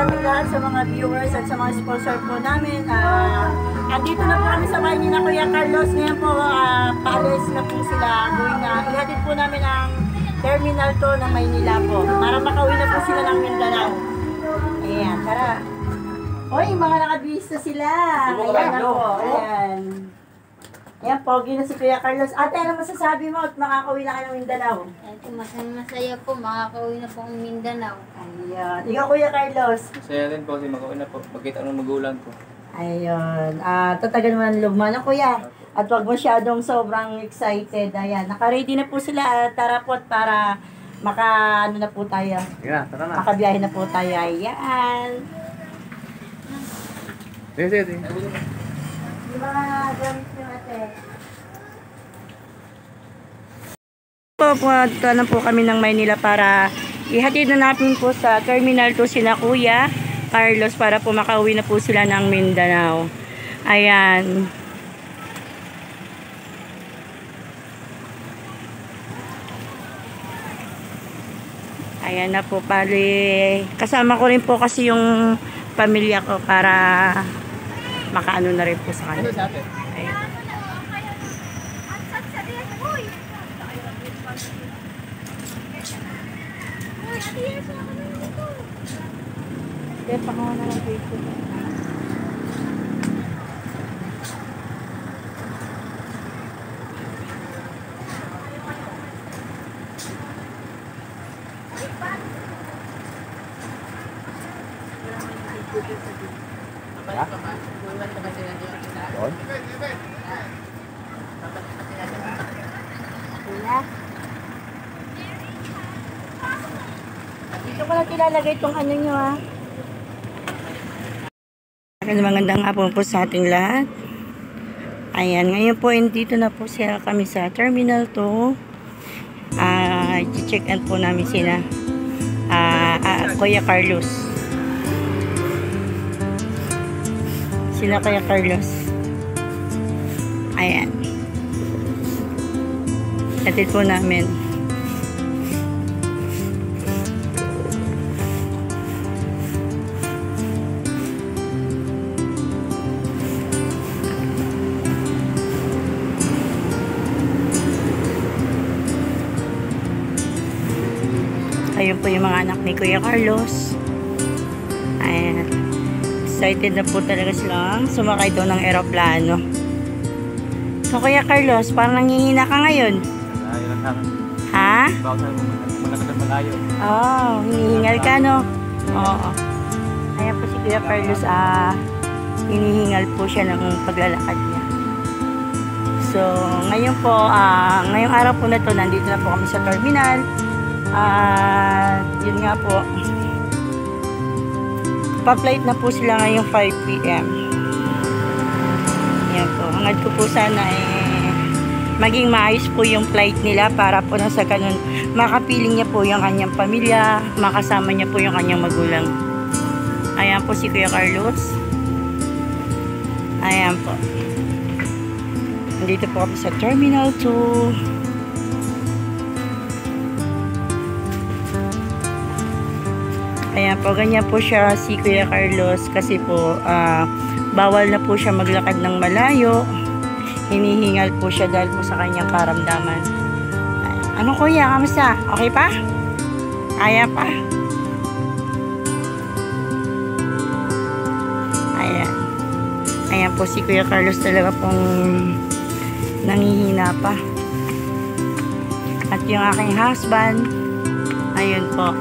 sa ating lahat, sa mga viewers at sa mga sponsor po namin. Andito na po kami sa bahay ni na Kuya Carlos. Ngayon po, paalis na po sila. Ihatid po namin ang Terminal 2 ng Maynila po. Para makauwi na po sila ng Mindanao. Ayan, tara. Hoy, mga nakabihis na sila. Ayan na po. Ayan. Ayan, pogi na si Kuya Carlos. Ate, ano masasabi mo at makakauwi na kayo ng Mindanao? Masaya po, makakauwi na po ang Mindanao. Ayan. Ikaw, Kuya Carlos. Masaya rin po kasi makauwi na po. Magkita ng magulang ko. Ayun. Tatagal mo ng loob mo na, Kuya. At huwag masyadong sobrang excited. Ayan. Naka-ready na po sila. Tara po para ano na po tayo. Yeah, tara na. Makabiyahe na po tayo. Ayan. Sige. Di ba gamit nyo ate? Pupunta na po kami ng Maynila para ihatid na natin po sa Terminal 2 sina Kuya Carlos para po makauwi na po sila ng Mindanao. Ayan. Ayan na po pali. Kasama ko rin po kasi yung pamilya ko para makaano na rin po sa kanila. Ayan. Kaya pakawa na lang dito. Doon? Dito ko lang tilalagay itong ano nyo ha. Magandang hapon po sa ating lahat. Ayan, ngayon po dito na po siya kami sa Terminal 2. I-check in po namin sila Kuya Carlos. Sila Kuya Carlos. Ayan. Hatid po namin. Ayun po yung mga anak ni Kuya Carlos. Ayan. Excited na po talaga silang sumakay doon ng aeroplano. So, Kuya Carlos, parang nanghihina ka ngayon. Malayo lang kami. Ha? Baka saan muna ka na malayo. Oh, hinihingal ka, no? Oo. Ayan po si Kuya Carlos, hinihingal po siya ng paglalakad niya. So, ngayon po, ngayong araw po na to, nandito na po kami sa terminal. Yun nga po. Pa-flight na po sila ngayong 5 PM. Yan po. Hangad ko po sana maging maayos po yung flight nila para po nang sa ganun makapiling niya po yung kanyang pamilya, makasama niya po yung kanyang magulang. Ayan po si Kuya Carlos. Ayan po. Nandito po kami sa Terminal 2. Ayan po, ganyan po siya si Kuya Carlos kasi po bawal na po siya maglakad ng malayo. Hinihingal po siya dahil po sa kanyang karamdaman. Ano Kuya, kamusta? Okay pa? Kaya pa? Ayan. Ayan po si Kuya Carlos talaga pong nangihina pa. At yung aking husband, ayun po.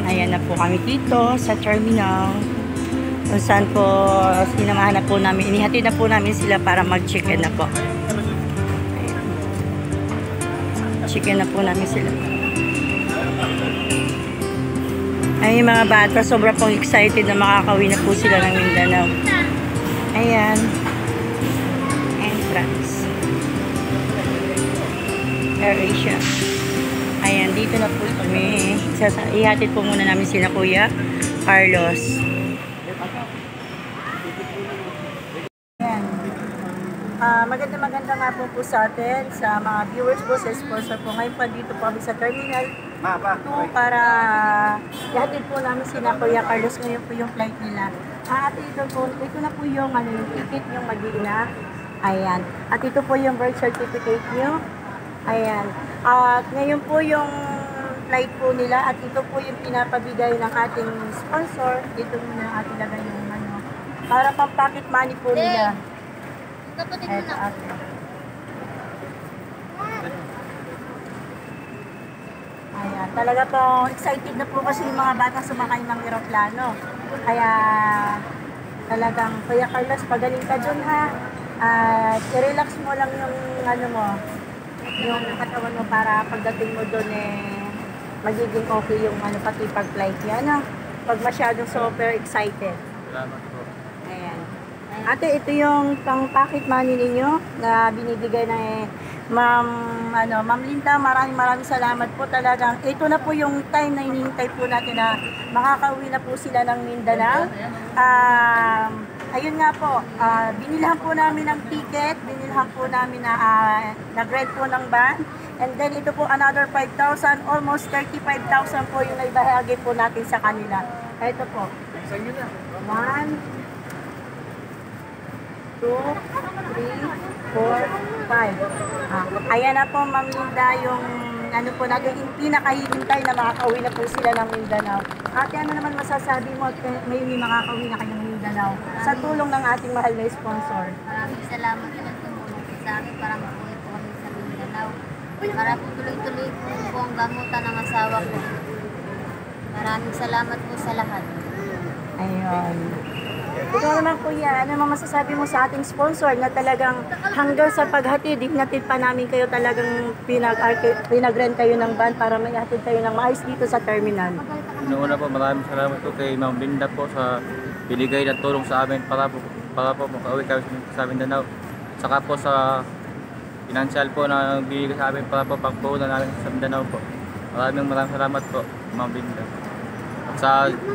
Ayan na po kami dito sa terminal kung saan po sinamahan na po namin, inihatid na po namin sila para mag-check-in na po. Ayan. Check-in na po namin sila. Ay mga bata, sobra pong excited na makakauwi na po sila ng Mindanao. Ayan. Entrance. AirAsia. Ayan, dito na po kami. Ihatid po muna namin sila Kuya Carlos. Ayan. Maganda nga po sa atin, sa mga viewers po, sa sponsor po. Ngayon pa dito po kami sa Terminal 2 para ihatid po namin sina Kuya Carlos. Ngayon po yung flight nila. At ito na po yung, yung ticket yung mag-iina. Ayan. At ito po yung birth certificate nyo. Ayan. At ngayon po yung flight po nila at ito po yung pinapabigay ng ating sponsor. Ito muna ating lagay yung para pang pocket money po nila. Kapatid mo na. Ayan, talaga po excited na po kasi yung mga bata sumakay ng eroplano. Kaya talagang, Kuya Carlos, pagaling ka dun ha. I-relax mo lang yung yung katawan mo para pagdating mo dun magiging okay yung pati pag-flight yan. Pag masyadong super excited. Salamat po. Ayan. Ate, ito yung pang pocket money ninyo na binibigay na Ma'am Linda, maraming salamat po talagang. Ito na po yung time na hinihintay po natin na makakauwi na po sila ng Mindanao. Ayun nga po, binilhan po namin ng ticket, binilhan po namin na nag-rent po ng van. And then ito po another 5,000, almost 35,000 po yung naibahagi po natin sa kanila. Ito po. 1, 2, 3, 4, 5. Ayan na po, Ma'am Linda, yung po natin, yung pinakahihintay na makakauwi na po sila ng Mindanao. Ate, ano naman masasabi mo at may makakauwi na kayo ng Mindanao sa tulong ng ating mahal na sponsor? Maraming salamat naman tumulong po sa akin para makuwi po kami sa Mindanao. Para po tuloy-tuloy po ang gamutan ng asawa ko. Maraming salamat po sa lahat. Ayun. Ikaw naman kuya, ano naman masasabi mo sa ating sponsor na talagang hanggang sa paghatid, hinatid pa namin kayo talagang pinag-rent kayo ng van para may hatid kayo ng maayos dito sa terminal. Una po, maraming salamat po kay Ma'am Linda po sa binigay na tulong sa amin para po makauwi kami sa Mindanao. Saka po sa financial po na binigay sa amin para po pagpunan namin sa Mindanao po. Maraming salamat po, Ma'am Linda. At sa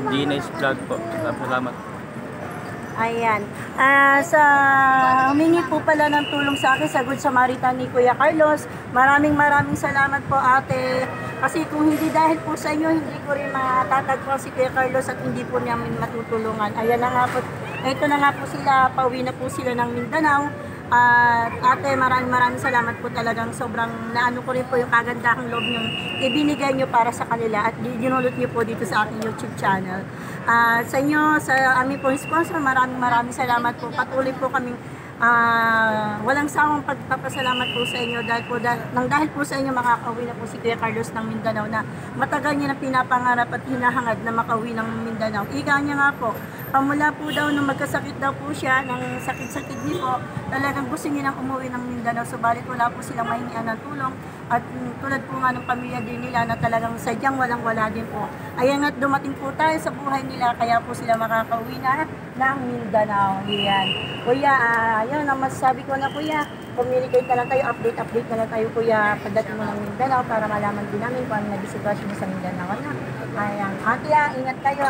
Gina's Vlog po, salamat. Ayan. Sa humingi po pala ng tulong sa akin sa Good Samaritan ni Kuya Carlos. Maraming salamat po ate. Kasi kung hindi dahil po sa inyo, hindi ko rin matatagpo si Kuya Carlos at hindi po namin matutulungan. Ayan na nga po. Ito na nga po sila. Pauwi na po sila ng Mindanao. Ate, maraming salamat po talagang sobrang naano ko rin po yung kagandahang loob nyo ibinigay nyo para sa kanila at dinulot nyo po dito sa aking YouTube channel. Sa inyo, sa aming po sponsor, maraming salamat po. Patuloy po kaming walang sawang pagpapasalamat po sa inyo dahil po sa inyo makakauwi na po si Kuya Carlos ng Mindanao na matagal niya na pinapangarap at hinahangad na makauwi ng Mindanao. Ika niya nga po, pamula po daw nung magkasakit daw po siya, ng sakit-sakit niyo po, talagang gusto niya nang umuwi ng Mindanao. Subalit wala po silang mahingian ng tulong at tulad po nga ng pamilya din nila na talagang sadyang walang-wala din po. Ayan at dumating po tayo sa buhay nila kaya po sila makakauwi na ng Mindanao. Yan. Kuya, yun ang masasabi ko na kuya, communicate na lang tayo, update na lang tayo kuya pagdating mo ng Mindanao para malaman din namin kung ano nag-sitwasyon mo sa Mindanao na. Ayan. Ate, ingat kayo.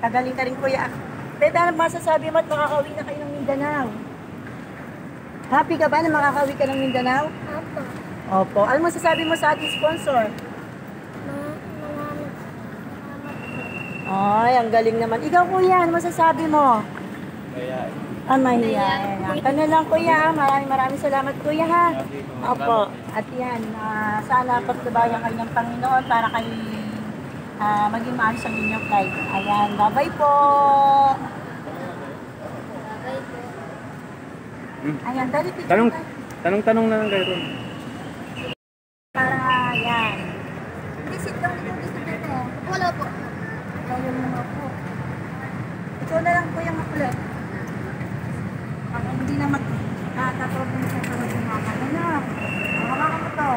Kagaling ka rin kuya. Pero ano masasabi mo at makakauwi na kayo ng Mindanao? Happy ka ba na makakauwi ka ng Mindanao? Opo. Opo. Ano masasabi mo sa ating sponsor? Ay, ang galing naman. Ikaw kuya, ano masasabi mo? Mahihayin. Ka na lang kuya. Maraming salamat kuya ha. Opo. At yan, sana pagtabayan kayo ng Panginoon para kayo maging maayos ang inyong flight. Ayan, bye-bye po. Bye po. Ayan, dali picture. Tanong na lang kayo ron. Para yan. Visit daw dito. Wala po. Kayo mga po. Ikaw na lang kuya makulit. Para hindi na magkakatapin sa mga mga ano. Hawakan mo to.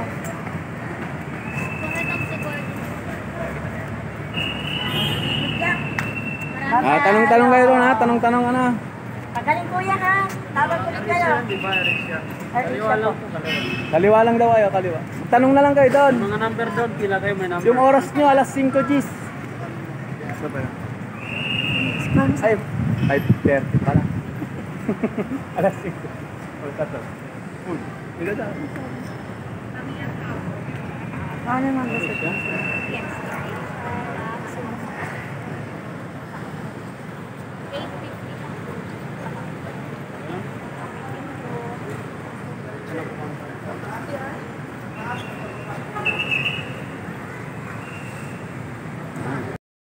Bakit ang sigurd? Tanong kayo ron ha, tanong ano. Pagaling kuya ha. Tawag ulit kayo. Kaliwa lang daw kayo, kaliwa. Tanong na lang kayo doon. Mga number doon, pila kayo may number. Yung oras nyo, alas 5 Gs. na ba yan? Ay, 5:30 pala. Alas 5. Alas 4. Ila na. Ano naman gusto ko?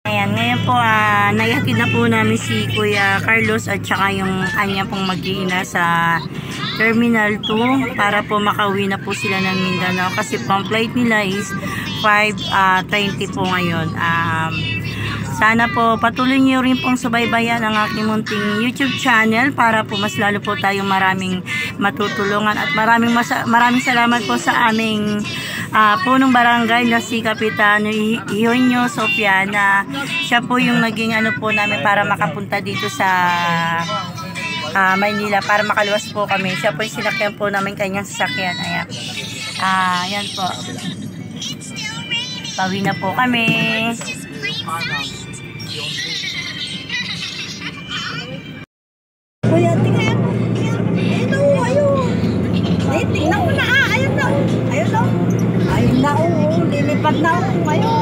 Ayan, ngayon po naihatid na po namin si Kuya Carlos at saka yung kanya pong mag-iina sa Terminal 2 para po makauwi na po sila ng Mindanao kasi po ang flight nila is 5:20 po ngayon. Sana po patuloy niyo rin pong subaybayan ang aking munting YouTube channel para po mas lalo po tayong maraming matutulungan at maraming salamat po sa aming punong barangay na si Kapitano Ihonyo Sofiana. Siya po yung naging ano po namin para makapunta dito sa Maynila para makaluwas po kami. Siya po yung sinakyan po namin kanyang sasakyan. Ayan. Ayan po. Pawi na po kami. Kuya, tingnan. Ayun na, ayun. Tingnan mo na, ayun na. Ayun na. Ayun na, lilipad na. Ayun.